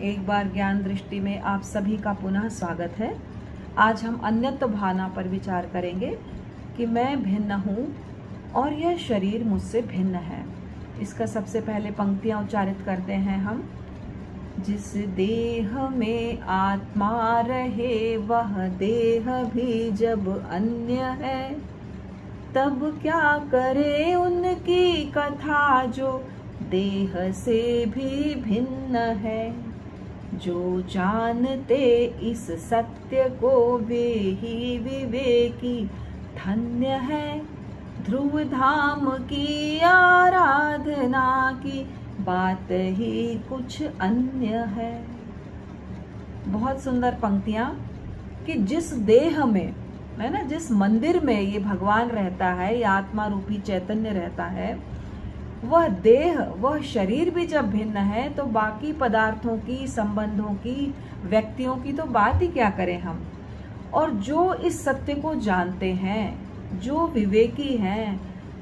एक बार ज्ञान दृष्टि में आप सभी का पुनः स्वागत है। आज हम अन्यत्व भावना पर विचार करेंगे कि मैं भिन्न हूँ और यह शरीर मुझसे भिन्न है। इसका सबसे पहले पंक्तियाँ उच्चारित करते हैं हम। जिस देह में आत्मा रहे वह देह भी जब अन्य है, तब क्या करे उनकी कथा जो देह से भी भिन्न है। जो जानते इस सत्य को वे ही विवेकी धन्य है। ध्रुव धाम की आराधना की बात ही कुछ अन्य है। बहुत सुंदर पंक्तियां कि जिस देह में है ना, जिस मंदिर में ये भगवान रहता है, ये आत्मा रूपी चैतन्य रहता है, वह देह वह शरीर भी जब भिन्न है तो बाकी पदार्थों की, संबंधों की, व्यक्तियों की तो बात ही क्या करें हम। और जो इस सत्य को जानते हैं, जो विवेकी हैं,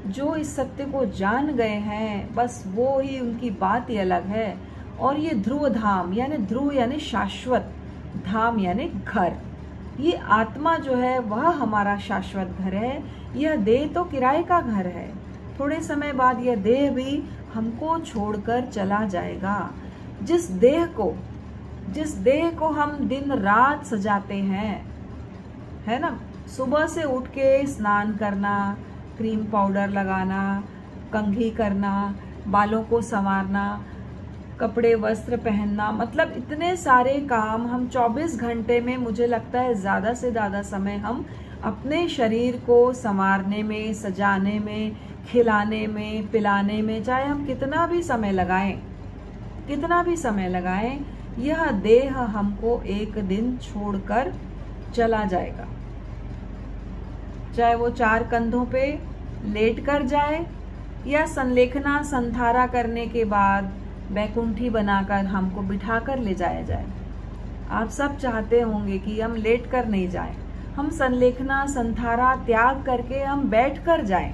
जो इस सत्य को जान गए हैं, बस वो ही उनकी बात ही अलग है। और ये ध्रुव धाम यानी ध्रुव यानी शाश्वत, धाम यानी घर, ये आत्मा जो है वह हमारा शाश्वत घर है। यह देह तो किराए का घर है। थोड़े समय बाद यह देह भी हमको छोड़कर चला जाएगा। जिस देह को हम दिन रात सजाते हैं, है ना, सुबह से उठ के स्नान करना, क्रीम पाउडर लगाना, कंघी करना, बालों को संवारना, कपड़े वस्त्र पहनना, मतलब इतने सारे काम हम 24 घंटे में, मुझे लगता है ज़्यादा से ज़्यादा समय हम अपने शरीर को संवारने में, सजाने में, खिलाने में, पिलाने में, चाहे हम कितना भी समय लगाएं, यह देह हमको एक दिन छोड़कर चला जाएगा। चाहे वो 4 कंधों पे लेट कर जाए या संलेखना संधारा करने के बाद बैकुंठी बनाकर हमको बिठाकर ले जाया जाए। आप सब चाहते होंगे कि हम लेट कर नहीं जाएं, हम संलेखना संधारा त्याग करके हम बैठ कर जाएं।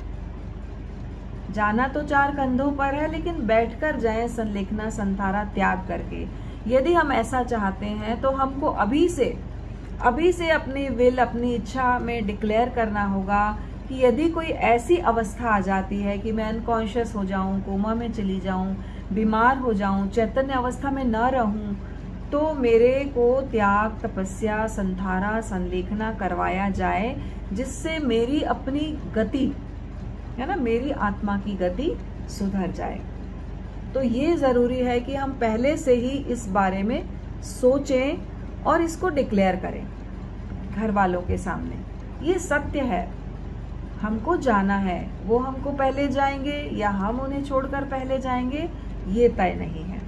जाना तो 4 कंधों पर है, लेकिन बैठकर जाएं संलेखना संधारा त्याग करके। यदि हम ऐसा चाहते हैं तो हमको अभी से अपनी विल, अपनी इच्छा में डिक्लेयर करना होगा कि यदि कोई ऐसी अवस्था आ जाती है कि मैं अनकॉन्शियस हो जाऊं, कोमा में चली जाऊं, बीमार हो जाऊं, चैतन्य अवस्था में न रहूं, तो मेरे को त्याग, तपस्या, संधारा, संलेखना करवाया जाए, जिससे मेरी अपनी गति है ना, मेरी आत्मा की गति सुधर जाए। तो ये जरूरी है कि हम पहले से ही इस बारे में सोचें और इसको डिक्लेयर करें घर वालों के सामने। ये सत्य है, हमको जाना है। वो हमको पहले जाएंगे या हम उन्हें छोड़कर पहले जाएंगे, ये तय नहीं है।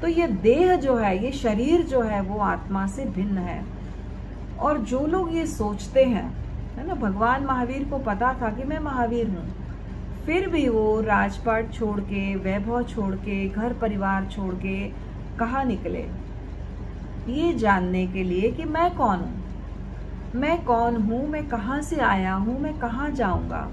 तो ये देह जो है, ये शरीर जो है, वो आत्मा से भिन्न है। और जो लोग ये सोचते हैं, है ना, भगवान महावीर को पता था कि मैं महावीर हूँ, फिर भी वो राजपाट छोड़ के, वैभव छोड़ के, घर परिवार छोड़ के कहाँ निकले? ये जानने के लिए कि मैं कौन हूँ, मैं कहाँ से आया हूँ, मैं कहाँ जाऊंगा।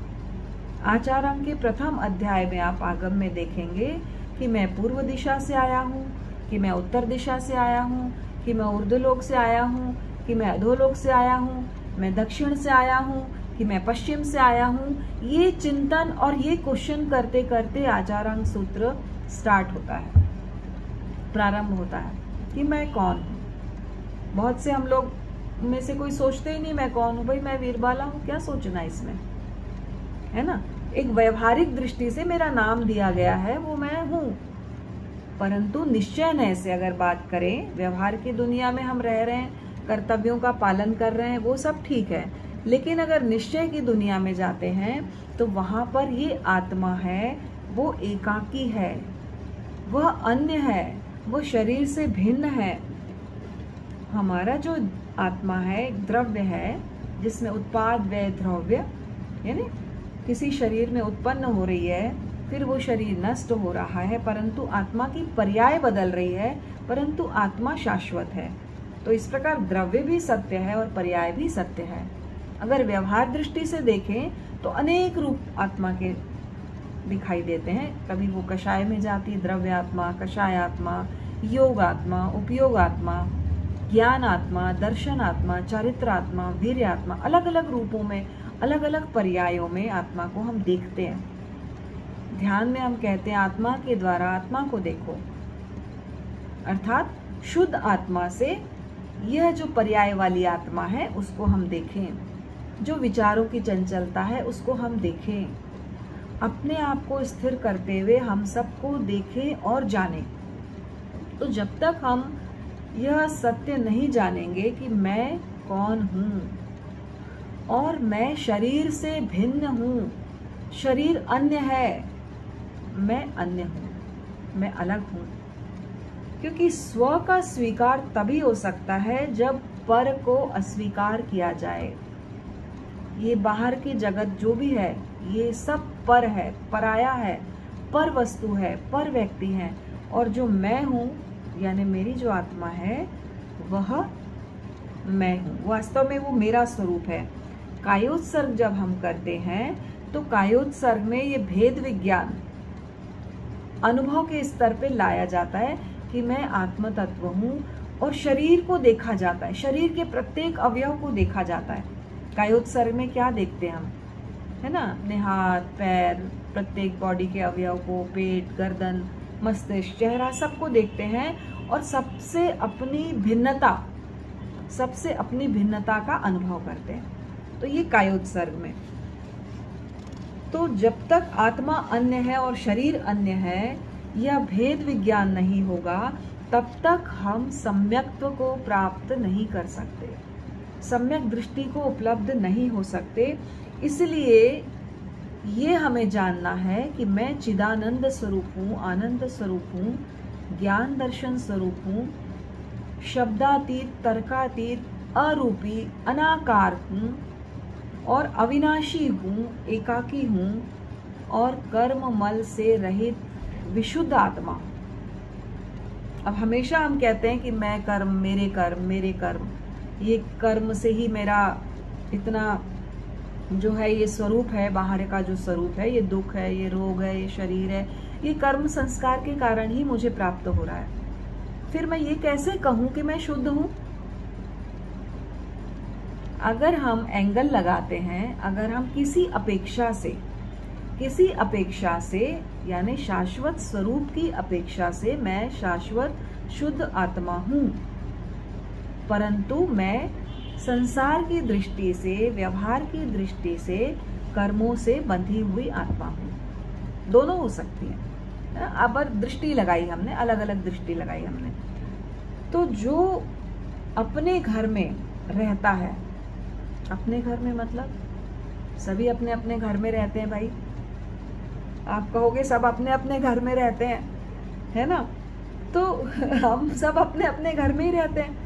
आचार्य के प्रथम अध्याय में आप आगम में देखेंगे कि मैं पूर्व दिशा से आया हूँ, कि मैं उत्तर दिशा से आया हूँ, कि मैं ऊर्ध्वलोक से आया हूँ, कि मैं अधोलोक से आया हूँ, मैं दक्षिण से आया हूँ, कि मैं पश्चिम से आया हूँ। ये चिंतन और ये क्वेश्चन करते करते आचार्य सूत्र स्टार्ट होता है, प्रारंभ होता है कि मैं कौन हूँ। बहुत से हम लोग में से कोई सोचते ही नहीं मैं कौन हूँ। भाई मैं वीरबाला हूँ, क्या सोचना इसमें, है ना। एक व्यवहारिक दृष्टि से मेरा नाम दिया गया है, वो मैं हूँ। परंतु निश्चय नय से अगर बात करें, व्यवहार की दुनिया में हम रह रहे हैं, कर्तव्यों का पालन कर रहे हैं, वो सब ठीक है। लेकिन अगर निश्चय की दुनिया में जाते हैं तो वहां पर ये आत्मा है, वो एकाकी है, वह अन्य है, वो शरीर से भिन्न है। हमारा जो आत्मा है एक द्रव्य है, जिसमें उत्पाद व्यय द्रव्य, यानी किसी शरीर में उत्पन्न हो रही है, फिर वो शरीर नष्ट हो रहा है, परंतु आत्मा की पर्याय बदल रही है, परंतु आत्मा शाश्वत है। तो इस प्रकार द्रव्य भी सत्य है और पर्याय भी सत्य है। अगर व्यवहार दृष्टि से देखें तो अनेक रूप आत्मा के दिखाई देते हैं। कभी वो कषाय में जाती द्रव्य आत्मा, कषाय आत्मा, योग आत्मा, उपयोग आत्मा, ज्ञान आत्मा, दर्शन आत्मा, चारित्र आत्मा, वीर्य आत्मा, अलग अलग रूपों में, अलग अलग पर्यायों में आत्मा को हम देखते हैं। ध्यान में हम कहते हैं आत्मा के द्वारा आत्मा को देखो, अर्थात शुद्ध आत्मा से यह जो पर्याय वाली आत्मा है उसको हम देखें, जो विचारों की चंचलता है उसको हम देखें, अपने आप को स्थिर करते हुए हम सबको देखें और जानें। तो जब तक हम यह सत्य नहीं जानेंगे कि मैं कौन हूँ और मैं शरीर से भिन्न हूँ, शरीर अन्य है, मैं अन्य हूँ, मैं अलग हूँ, क्योंकि स्व का स्वीकार तभी हो सकता है जब पर को अस्वीकार किया जाए। ये बाहर की जगत जो भी है ये सब पर है, पराया है, पर वस्तु है, पर व्यक्ति है, और जो मैं हूँ यानी मेरी जो आत्मा है वह मैं हूँ, वास्तव में वो मेरा स्वरूप है। कायोत्सर्ग जब हम करते हैं तो कायोत्सर्ग में ये भेद विज्ञान अनुभव के स्तर पे लाया जाता है कि मैं आत्म तत्व हूँ, और शरीर को देखा जाता है, शरीर के प्रत्येक अवयव को देखा जाता है। कायोत्सर्ग में क्या देखते हैं हम, है ना, अपने हाथ पैर, प्रत्येक बॉडी के अवयव को, पेट, गर्दन, मस्तिष्क, चेहरा, सबको देखते हैं और सबसे अपनी भिन्नता का अनुभव करते हैं। तो ये कायोत्सर्ग में। तो जब तक आत्मा अन्य है और शरीर अन्य है, यह भेद विज्ञान नहीं होगा, तब तक हम सम्यक्त्व को प्राप्त नहीं कर सकते, सम्यक दृष्टि को उपलब्ध नहीं हो सकते। इसलिए ये हमें जानना है कि मैं चिदानंद स्वरूप हूँ, आनंद स्वरूप हूँ, ज्ञान दर्शन स्वरूप हूँ, शब्दातीत, तर्कातीत, अरूपी, अनाकार हूँ और अविनाशी हूँ, एकाकी हूँ और कर्म मल से रहित विशुद्ध आत्मा। अब हमेशा हम कहते हैं कि मैं कर्म, मेरे कर्म, ये कर्म से ही मेरा इतना जो है ये स्वरूप है, बाहर का जो स्वरूप है, ये दुख है, ये रोग है, ये शरीर है, ये कर्म संस्कार के कारण ही मुझे प्राप्त हो रहा है। फिर मैं ये कैसे कहूं कि मैं शुद्ध हूं? अगर हम एंगल लगाते हैं, अगर हम किसी अपेक्षा से यानी शाश्वत स्वरूप की अपेक्षा से मैं शाश्वत शुद्ध आत्मा हूं, परंतु मैं संसार की दृष्टि से, व्यवहार की दृष्टि से कर्मों से बंधी हुई आत्मा हूं। दोनों हो सकती है। अब दृष्टि लगाई हमने, अलग अलग दृष्टि लगाई हमने। तो जो अपने घर में रहता है, अपने घर में मतलब सभी अपने अपने घर में रहते हैं भाई, आप कहोगे सब अपने अपने घर में रहते हैं, है ना, तो हम सब अपने अपने घर में ही रहते हैं।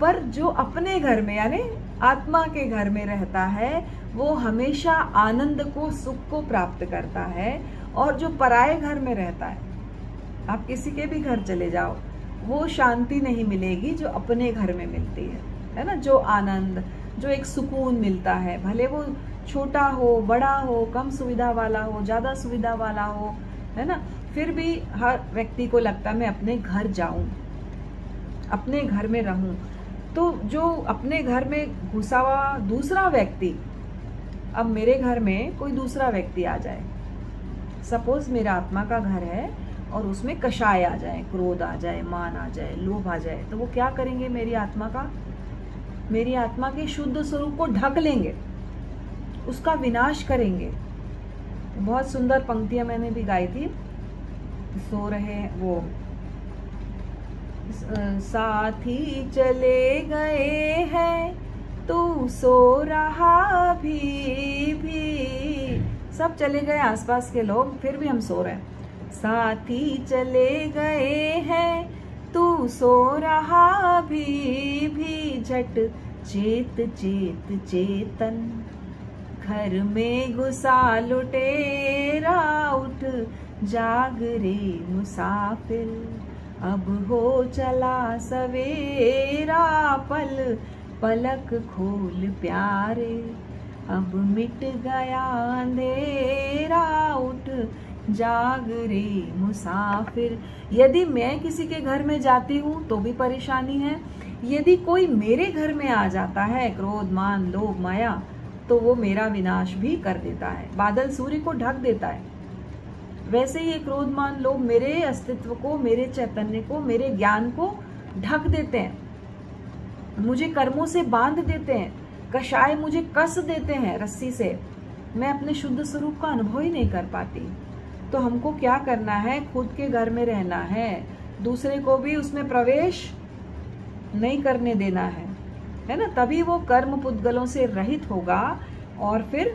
पर जो अपने घर में यानी आत्मा के घर में रहता है वो हमेशा आनंद को, सुख को प्राप्त करता है, और जो पराये घर में रहता है, आप किसी के भी घर चले जाओ, वो शांति नहीं मिलेगी जो अपने घर में मिलती है ना, जो आनंद, जो एक सुकून मिलता है, भले वो छोटा हो, बड़ा हो, कम सुविधा वाला हो, ज्यादा सुविधा वाला हो, है ना, फिर भी हर व्यक्ति को लगता है मैं अपने घर जाऊं, अपने घर में रहूं। तो जो अपने घर में घुसा हुआ दूसरा व्यक्ति, अब मेरे घर में कोई दूसरा व्यक्ति आ जाए, सपोज मेरा आत्मा का घर है और उसमें कषाय आ जाए, क्रोध आ जाए, मान आ जाए, लोभ आ जाए, तो वो क्या करेंगे? मेरी आत्मा के शुद्ध स्वरूप को ढक लेंगे, उसका विनाश करेंगे। बहुत सुंदर पंक्तियां मैंने भी गाई थी, सो रहे वो साथी चले गए हैं, तू सो रहा भी सब चले गए आसपास के लोग, फिर भी हम सो रहे हैं। साथी चले गए हैं, तू सो रहा भी झट चेत चेतन, घर में घुसा लुटेरा, उठ जाग रे मुसाफिर, अब हो चला सवेरा, पल पलक खोल प्यारे, अब मिट गया अंधेरा, उठ जाग रे मुसाफिर। यदि मैं किसी के घर में जाती हूँ तो भी परेशानी है, यदि कोई मेरे घर में आ जाता है क्रोध मान लोभ माया, तो वो मेरा विनाश भी कर देता है। बादल सूर्य को ढक देता है, वैसे ही ये क्रोध मान लोभ मेरे अस्तित्व को, मेरे चैतन्य को, मेरे ज्ञान को ढक देते हैं, मुझे कर्मों से बांध देते हैं, कषाय मुझे कस देते हैं रस्सी से। मैं अपने शुद्ध स्वरूप का अनुभव ही नहीं कर पाती। तो हमको क्या करना है, खुद के घर में रहना है, दूसरे को भी उसमें प्रवेश नहीं करने देना है ना। तभी वो कर्म पुद्गलों से रहित होगा। और फिर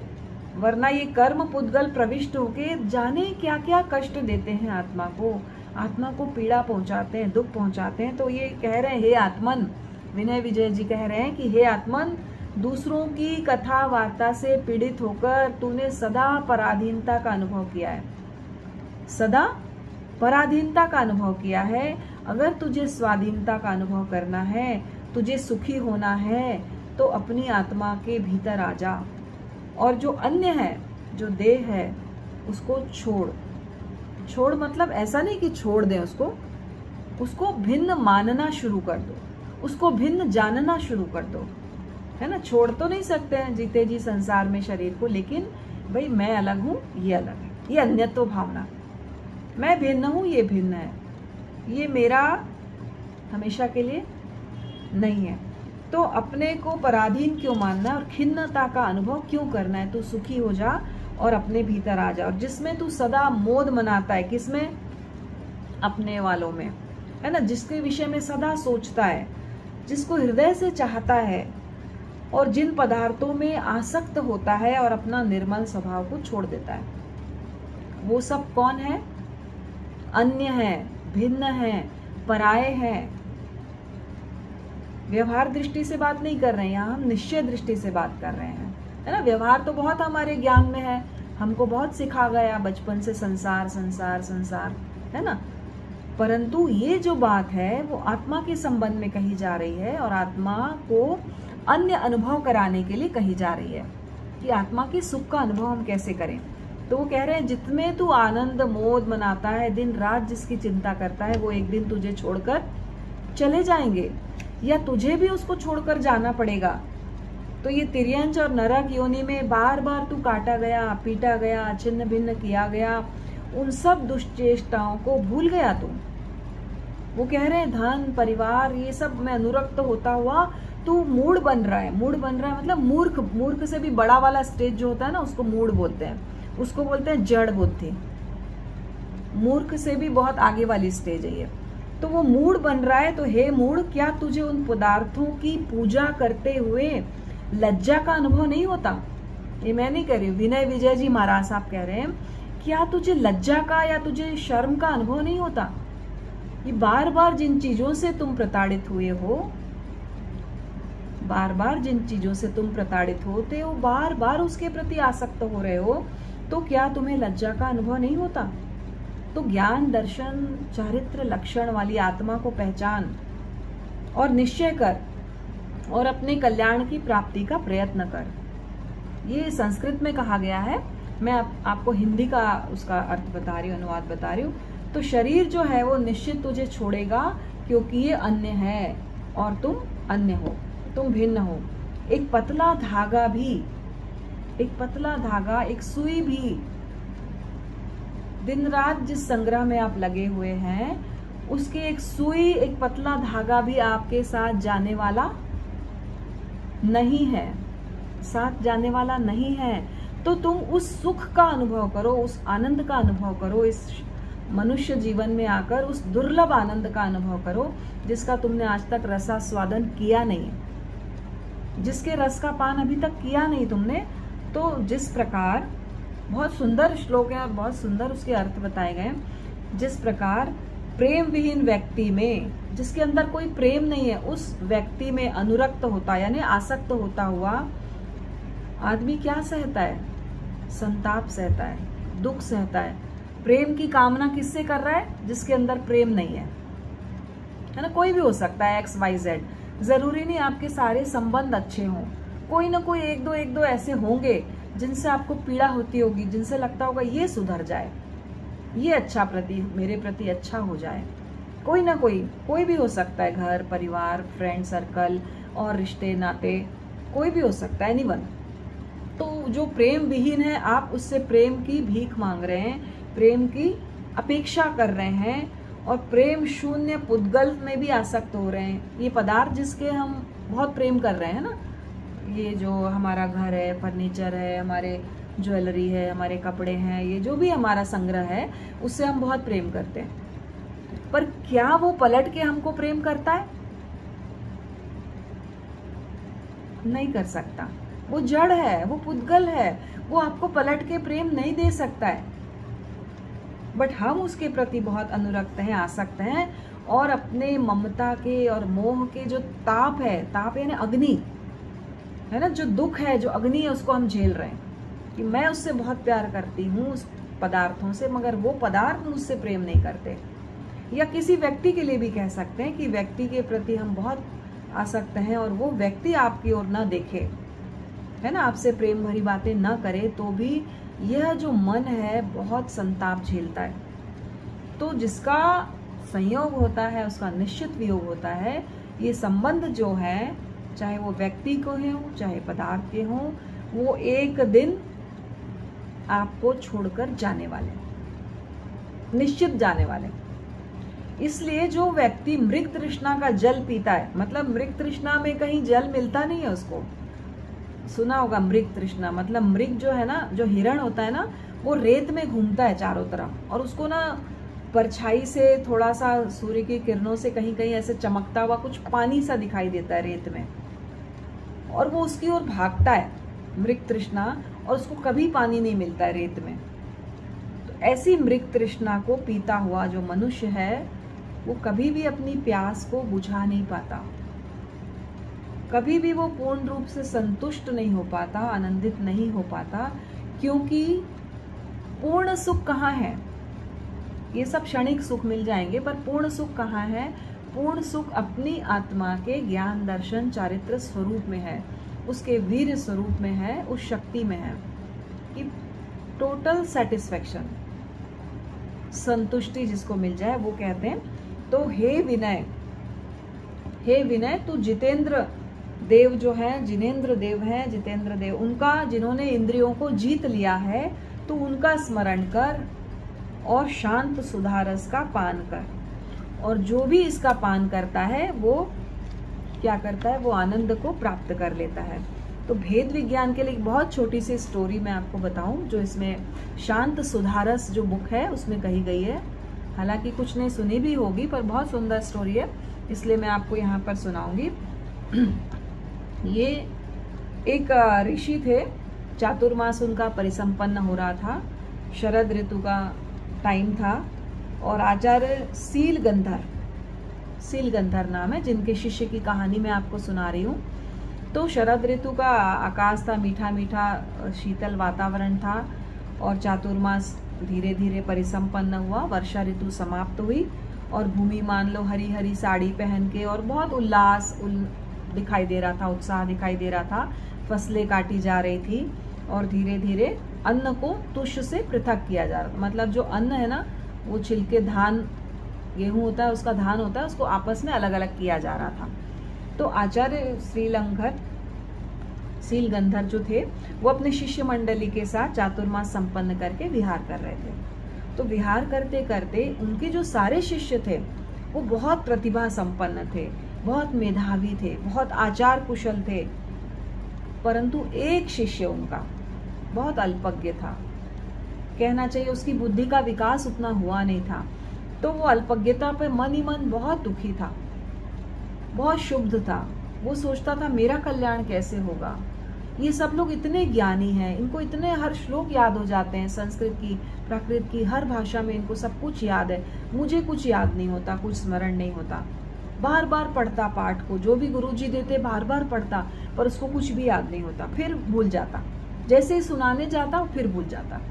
वरना ये कर्म पुद्गल प्रविष्ट होके जाने क्या क्या कष्ट देते हैं आत्मा को पीड़ा पहुंचाते हैं, दुख पहुंचाते हैं। तो ये कह रहे हैं, हे आत्मन, विनय विजय जी कह रहे हैं कि हे आत्मन, दूसरों की कथा वार्ता से पीड़ित होकर तूने सदा पराधीनता का अनुभव किया है, सदा पराधीनता का अनुभव किया है। अगर तुझे स्वाधीनता का अनुभव करना है, तुझे सुखी होना है, तो अपनी आत्मा के भीतर आ जा और जो अन्य है, जो देह है, उसको छोड़ मतलब ऐसा नहीं कि छोड़ दें उसको भिन्न मानना शुरू कर दो, उसको भिन्न जानना शुरू कर दो, है ना। छोड़ तो नहीं सकते हैं जीते जी संसार में शरीर को, लेकिन भाई मैं अलग हूँ, ये अलग है, ये अन्यत्व भावना, मैं भिन्न हूँ, ये भिन्न है, ये मेरा हमेशा के लिए नहीं है। तो अपने को पराधीन क्यों मानना है और खिन्नता का अनुभव क्यों करना है। तू सुखी हो जा और अपने भीतर आ जा। और जिसमें तू सदा मोद मनाता है, किसमें, अपने वालों में, है ना, जिसके विषय में सदा सोचता है, जिसको हृदय से चाहता है और जिन पदार्थों में आसक्त होता है और अपना निर्मल स्वभाव को छोड़ देता है, वो सब कौन है, अन्य है, भिन्न है, पराये हैं। व्यवहार दृष्टि से बात नहीं कर रहे हैं, यहाँ हम निश्चय दृष्टि से बात कर रहे हैं, है ना। व्यवहार तो बहुत हमारे ज्ञान में है, हमको बहुत सिखा गया बचपन से, संसार संसार संसार, है ना। परंतु ये जो बात है वो आत्मा के संबंध में कही जा रही है और आत्मा को अन्य अनुभव कराने के लिए कही जा रही है कि आत्मा के सुख का अनुभव हम कैसे करें। तो वो कह रहे हैं, जितने तू आनंद मोद मनाता है, दिन रात जिसकी चिंता करता है, वो एक दिन तुझे छोड़कर चले जाएंगे या तुझे भी उसको छोड़कर जाना पड़ेगा। तो ये तिर्यंच और नरक योनि में बार बार तू काटा गया, पीटा गया, छिन्न भिन्न किया गया, उन सब दुष्चेष्टाओं को भूल गया तू। वो कह रहे हैं, धन परिवार ये सब में अनुरक्त होता हुआ तू मूढ़ बन रहा है। मूढ़ बन रहा है मतलब मूर्ख से भी बड़ा वाला स्टेज जो होता है ना, उसको मूढ़ बोलते हैं, उसको बोलते हैं जड़ बुद्धि। मूर्ख से भी बहुत आगे वाली स्टेज है ये। तो वो मूढ़ बन रहा है। तो हे मूढ़, क्या तुझे उन पदार्थों की पूजा करते हुए लज्जा का अनुभव नहीं होता? ये मैं नहीं कह रही हूँ, विनय विजय जी महाराज साहब कह रहे हैं, क्या तुझे लज्जा का या तुझे शर्म का अनुभव नहीं होता? ये बार बार जिन चीजों से तुम प्रताड़ित हुए हो, बार बार जिन चीजों से तुम प्रताड़ित होते हो, बार बार उसके प्रति आसक्त हो रहे हो, तो क्या तुम्हें लज्जा का अनुभव नहीं होता? तो ज्ञान दर्शन चारित्र लक्षण वाली आत्मा को पहचान और निश्चय कर और अपने कल्याण की प्राप्ति का प्रयत्न कर। ये संस्कृत में कहा गया है, मैं आपको हिंदी का उसका अर्थ बता रही हूँ, अनुवाद बता रही हूँ। तो शरीर जो है वो निश्चित तुझे छोड़ेगा, क्योंकि ये अन्य है और तुम अन्य हो, तुम भिन्न हो। एक पतला धागा भी, एक पतला धागा, एक सुई भी, दिन रात जिस संग्रह में आप लगे हुए हैं, उसके एक सुई, एक पतला धागा भी आपके साथ जाने वाला नहीं है, साथ जाने वाला नहीं है। तो तुम उस सुख का अनुभव करो, उस आनंद का अनुभव करो, इस मनुष्य जीवन में आकर उस दुर्लभ आनंद का अनुभव करो जिसका तुमने आज तक रसास्वादन किया नहीं, जिसके रस का पान अभी तक किया नहीं तुमने। तो जिस प्रकार, बहुत सुंदर श्लोक है और बहुत सुंदर उसके अर्थ बताए गए, जिस प्रकार प्रेम विहीन व्यक्ति में, जिसके अंदर कोई प्रेम नहीं है, उस व्यक्ति में अनुरक्त होता यानी आसक्त होता हुआ आदमी क्या सहता है? संताप सहता है, दुख सहता है। प्रेम की कामना किससे कर रहा है? जिसके अंदर प्रेम नहीं है ना। कोई भी हो सकता है, XYZ, जरूरी नहीं आपके सारे संबंध अच्छे हों, कोई ना कोई एक दो ऐसे होंगे जिनसे आपको पीड़ा होती होगी, जिनसे लगता होगा ये सुधर जाए, ये अच्छा प्रति मेरे प्रति अच्छा हो जाए। कोई ना कोई भी हो सकता है, घर परिवार फ्रेंड सर्कल और रिश्ते नाते, कोई भी हो सकता है, एनीवन। तो जो प्रेम विहीन है, आप उससे प्रेम की भीख मांग रहे हैं, प्रेम की अपेक्षा कर रहे हैं और प्रेम शून्य पुद्गल में भी आसक्त हो रहे हैं। ये पदार्थ जिसके हम बहुत प्रेम कर रहे हैं ना, ये जो हमारा घर है, फर्नीचर है, हमारे ज्वेलरी है, हमारे कपड़े हैं, ये जो भी हमारा संग्रह है, उससे हम बहुत प्रेम करते हैं। पर क्या वो पलट के हमको प्रेम करता है? नहीं कर सकता। वो जड़ है, वो पुद्गल है, वो आपको पलट के प्रेम नहीं दे सकता है। बट हम उसके प्रति बहुत अनुरक्त हैं, आसक्त हैं, और अपने ममता के और मोह के जो ताप है ना, अग्नि है ना, जो दुख है, जो अग्नि है, उसको हम झेल रहे हैं कि मैं उससे बहुत प्यार करती हूँ उस पदार्थों से, मगर वो पदार्थ मुझसे प्रेम नहीं करते। या किसी व्यक्ति के लिए भी कह सकते हैं कि व्यक्ति के प्रति हम बहुत आसक्त हैं और वो व्यक्ति आपकी ओर ना देखे, है ना, आपसे प्रेम भरी बातें ना करे, तो भी यह जो मन है बहुत संताप झेलता है। तो जिसका संयोग होता है उसका निश्चित वियोग होता है। ये संबंध जो है, चाहे वो व्यक्ति को हो चाहे पदार्थ के हो, वो एक दिन आपको छोड़कर जाने वाले, निश्चित जाने वाले। इसलिए जो व्यक्ति मृग तृष्णा का जल पीता है, मतलब मृग तृष्णा में कहीं जल मिलता नहीं है उसको, सुना होगा मृग तृष्णा, मतलब मृग जो है ना, जो हिरण होता है ना, वो रेत में घूमता है चारों तरफ, और उसको ना परछाई से, थोड़ा सा सूर्य की किरणों से कहीं कहीं ऐसे चमकता हुआ कुछ पानी सा दिखाई देता है रेत में, और वो उसकी ओर भागता है, मृग तृष्णा, और उसको कभी पानी नहीं मिलता है रेत में। तो ऐसी मृग तृष्णा को पीता हुआ जो मनुष्य है, वो कभी भी अपनी प्यास को बुझा नहीं पाता, कभी भी वो पूर्ण रूप से संतुष्ट नहीं हो पाता, आनंदित नहीं हो पाता। क्योंकि पूर्ण सुख कहाँ है? ये सब क्षणिक सुख मिल जाएंगे, पर पूर्ण सुख कहाँ है? पूर्ण सुख अपनी आत्मा के ज्ञान दर्शन चारित्र स्वरूप में है, उसके वीर स्वरूप में है, उस शक्ति में है कि टोटल सेटिस्फेक्शन, संतुष्टि जिसको मिल जाए, वो कहते हैं। तो हे विनय, तू जितेंद्र देव जो है, जिनेंद्र देव है, जितेंद्र देव, उनका जिन्होंने इंद्रियों को जीत लिया है, तो उनका स्मरण कर और शांत सुधारस का पान कर। और जो भी इसका पान करता है वो क्या करता है? वो आनंद को प्राप्त कर लेता है। तो भेद विज्ञान के लिए एक बहुत छोटी सी स्टोरी मैं आपको बताऊं, जो इसमें शांत सुधारस जो बुक है उसमें कही गई है। हालांकि कुछ ने सुनी भी होगी, पर बहुत सुंदर स्टोरी है, इसलिए मैं आपको यहाँ पर सुनाऊंगी। ये एक ऋषि थे, चातुर्मास उनका परिसंपन्न हो रहा था, शरद ऋतु का टाइम था, और आचार्य सीलगंधर नाम है, जिनके शिष्य की कहानी मैं आपको सुना रही हूँ। तो शरद ऋतु का आकाश था, मीठा मीठा शीतल वातावरण था, और चातुर्मास धीरे धीरे परिसंपन्न हुआ, वर्षा ऋतु समाप्त हुई, और भूमि मान लो हरी हरी साड़ी पहन के, और बहुत उल्लास दिखाई दे रहा था, उत्साह दिखाई दे रहा था, फसलें काटी जा रही थी, और धीरे धीरे अन्न को तुष से पृथक किया जा रहा था। मतलब जो अन्न है ना, वो छिलके, धान, गेहूं होता है, उसका धान होता है, उसको आपस में अलग अलग किया जा रहा था। तो आचार्य सीलगंधर जो थे, वो अपने शिष्य मंडली के साथ चातुर्मास संपन्न करके विहार कर रहे थे। तो विहार करते करते उनके जो सारे शिष्य थे, वो बहुत प्रतिभा संपन्न थे, बहुत मेधावी थे, बहुत आचार कुशल थे, परंतु एक शिष्य उनका बहुत अल्पज्ञ था, कहना चाहिए उसकी बुद्धि का विकास उतना हुआ नहीं था। तो वो अल्पज्ञता पे मन ही मन बहुत दुखी था, बहुत शुद्ध था। वो सोचता था मेरा कल्याण कैसे होगा, ये सब लोग इतने ज्ञानी हैं, इनको इतने हर श्लोक याद हो जाते हैं, संस्कृत की, प्राकृत की, हर भाषा में इनको सब कुछ याद है, मुझे कुछ याद नहीं होता, कुछ स्मरण नहीं होता। बार बार पढ़ता पाठ को, जो भी गुरुजी देते बार बार पढ़ता, पर उसको कुछ भी याद नहीं होता, फिर भूल जाता, जैसे ही सुनाने जाता फिर भूल जाता।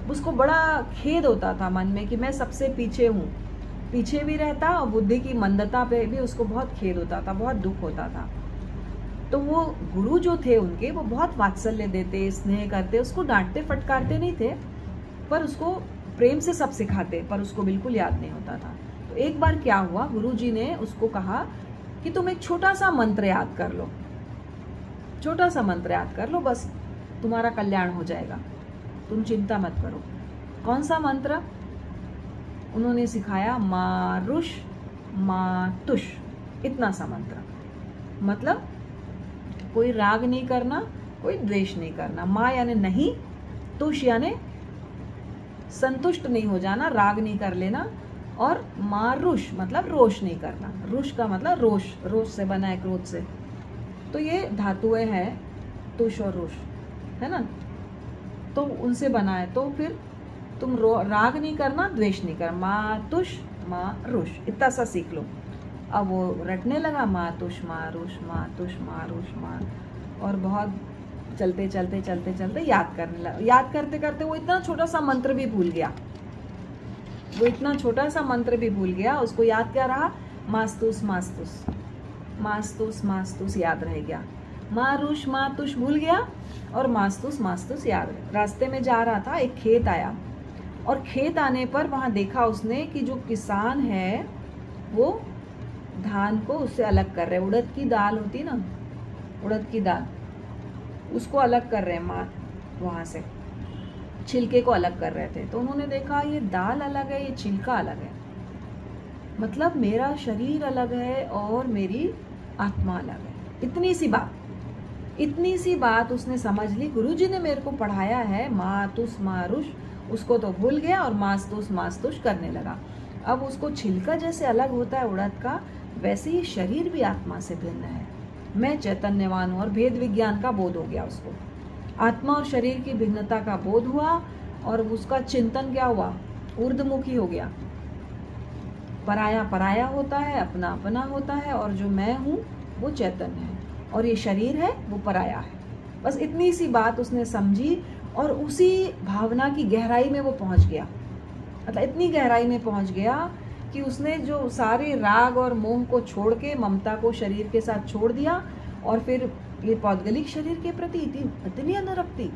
उसको बड़ा खेद होता था मन में कि मैं सबसे पीछे हूँ, पीछे भी रहता, और बुद्धि की मंदता पे भी उसको बहुत खेद होता था, बहुत दुख होता था। तो वो गुरु जो थे उनके, वो बहुत वात्सल्य देते, स्नेह करते, उसको डांटते फटकारते नहीं थे, पर उसको प्रेम से सब सिखाते, पर उसको बिल्कुल याद नहीं होता था। तो एक बार क्या हुआ, गुरुजी ने उसको कहा कि तुम एक छोटा सा मंत्र याद कर लो, छोटा सा मंत्र याद कर लो, बस तुम्हारा कल्याण हो जाएगा, तुम चिंता मत करो। कौन सा मंत्र? उन्होंने सिखाया मारुष मातुष, इतना सा मंत्र। मतलब कोई राग नहीं करना, कोई द्वेष नहीं करना। माँ यानी नहीं, तुष यानी संतुष्ट नहीं हो जाना, राग नहीं कर लेना, और मारुष मतलब रोष नहीं करना। रुष का मतलब रोष, रोष से बना है, क्रोध से। तो ये धातुएं हैं तुष और रोष, है ना, तो उनसे बना है। तो फिर तुम राग नहीं करना, द्वेष नहीं करना। मातुष मारुष, इतना सा सीख लो। अब वो रटने लगा मातुष मारुष मातुष मारुष मार, और बहुत चलते चलते चलते चलते याद करने लगा। याद करते करते वो इतना छोटा सा मंत्र भी भूल गया, वो इतना छोटा सा मंत्र भी भूल गया। उसको याद क्या रहा? मास्तुस मास्तुस मास्तुस मास्तुस याद रह गया। मारुष मातुष भूल गया और मास्तुस मास्तुस याद रह। रास्ते में जा रहा था, एक खेत आया, और खेत आने पर वहाँ देखा उसने कि जो किसान है वो धान को उससे अलग कर रहे। उड़द की दाल होती ना, उड़द की दाल, उसको अलग कर रहे हैं माँ, वहाँ से छिलके को अलग कर रहे थे। तो उन्होंने देखा ये दाल अलग है, ये छिलका अलग है, मतलब मेरा शरीर अलग है और मेरी आत्मा अलग है। इतनी सी बात उसने समझ ली। गुरुजी ने मेरे को पढ़ाया है मातुस मारुष, उसको तो भूल गया और मास्तुस मास्तुस करने लगा। अब उसको छिलका जैसे अलग होता है उड़द का, वैसे ही शरीर भी आत्मा से भिन्न है। मैं चैतन्यवान हूँ, और भेद विज्ञान का बोध हो गया उसको। आत्मा और शरीर की भिन्नता का बोध हुआ, और उसका चिंतन क्या हुआ? ऊर्ध्वमुखी हो गया। पराया पराया होता है, अपना अपना होता है, और जो मैं हूँ वो चैतन्य है, और ये शरीर है वो पराया है। बस इतनी सी बात उसने समझी, और उसी भावना की गहराई में वो पहुँच गया। मतलब इतनी गहराई में पहुँच गया कि उसने जो सारे राग और मोह को छोड़ के ममता को शरीर के साथ छोड़ दिया, और फिर ये पौद्गलिक शरीर के प्रति इतनी अनुरक्ति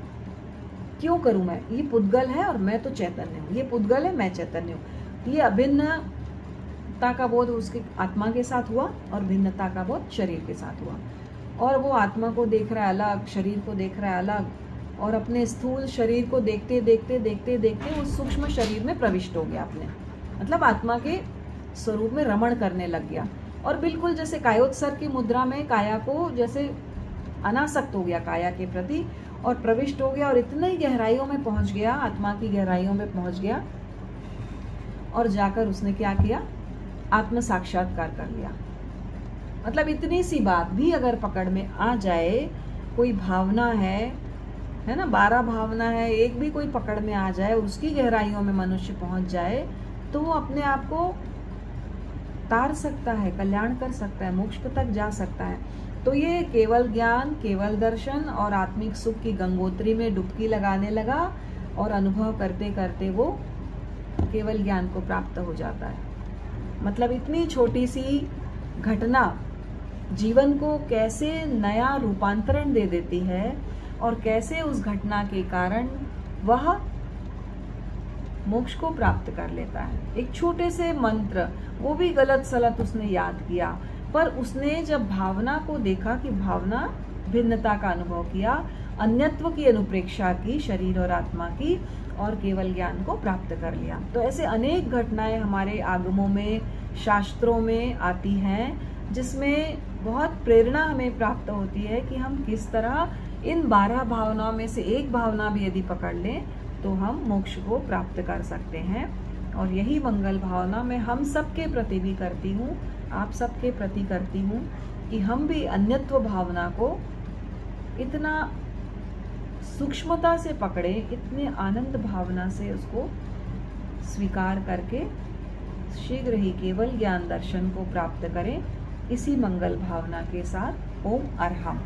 क्यों करूं मैं? ये पुद्गल है और मैं तो चैतन्य हूँ, ये पुद्गल है, मैं चैतन्य हूँ। ये अभिन्नता का बोध उसके आत्मा के साथ हुआ, और भिन्नता का बोध शरीर के साथ हुआ। और वो आत्मा को देख रहा है अलग, शरीर को देख रहा है अलग, और अपने स्थूल शरीर को देखते देखते देखते देखते वो सूक्ष्म शरीर में प्रविष्ट हो गया अपने, मतलब आत्मा के स्वरूप में रमण करने लग गया। और बिल्कुल जैसे कायोत्सर्ग की मुद्रा में काया को जैसे अनासक्त हो गया काया के प्रति, और प्रविष्ट हो गया, और इतनी गहराइयों में पहुंच गया, आत्मा की गहराइयों में पहुंच गया, और जाकर उसने क्या किया? आत्म साक्षात्कार कर लिया। मतलब इतनी सी बात भी अगर पकड़ में आ जाए, कोई भावना है ना, 12 भावना है, एक भी कोई पकड़ में आ जाए, उसकी गहराइयों में मनुष्य पहुंच जाए, तो वो अपने आप को तार सकता है, कल्याण कर सकता है, मोक्ष तक जा सकता है। तो ये केवल ज्ञान, केवल दर्शन और आत्मिक सुख की गंगोत्री में डुबकी लगाने लगा, और अनुभव करते करते वो केवल ज्ञान को प्राप्त हो जाता है। मतलब इतनी छोटी सी घटना जीवन को कैसे नया रूपांतरण दे देती है, और कैसे उस घटना के कारण वह मोक्ष को प्राप्त कर लेता है। एक छोटे से मंत्र, वो भी गलत सलत उसने याद किया, पर उसने जब भावना को देखा कि भावना भिन्नता का अनुभव किया, अन्यत्व की अनुप्रेक्षा की शरीर और आत्मा की, और केवल ज्ञान को प्राप्त कर लिया। तो ऐसे अनेक घटनाएं हमारे आगमों में, शास्त्रों में आती हैं, जिसमें बहुत प्रेरणा हमें प्राप्त होती है कि हम किस तरह इन 12 भावनाओं में से एक भावना भी यदि पकड़ लें तो हम मोक्ष को प्राप्त कर सकते हैं। और यही मंगल भावना मैं हम सबके प्रति भी करती हूँ, आप सबके प्रति करती हूँ, कि हम भी अन्यत्व भावना को इतना सूक्ष्मता से पकड़े, इतने आनंद भावना से उसको स्वीकार करके शीघ्र ही केवल ज्ञान दर्शन को प्राप्त करें। इसी मंगल भावना के साथ ओम अरहम।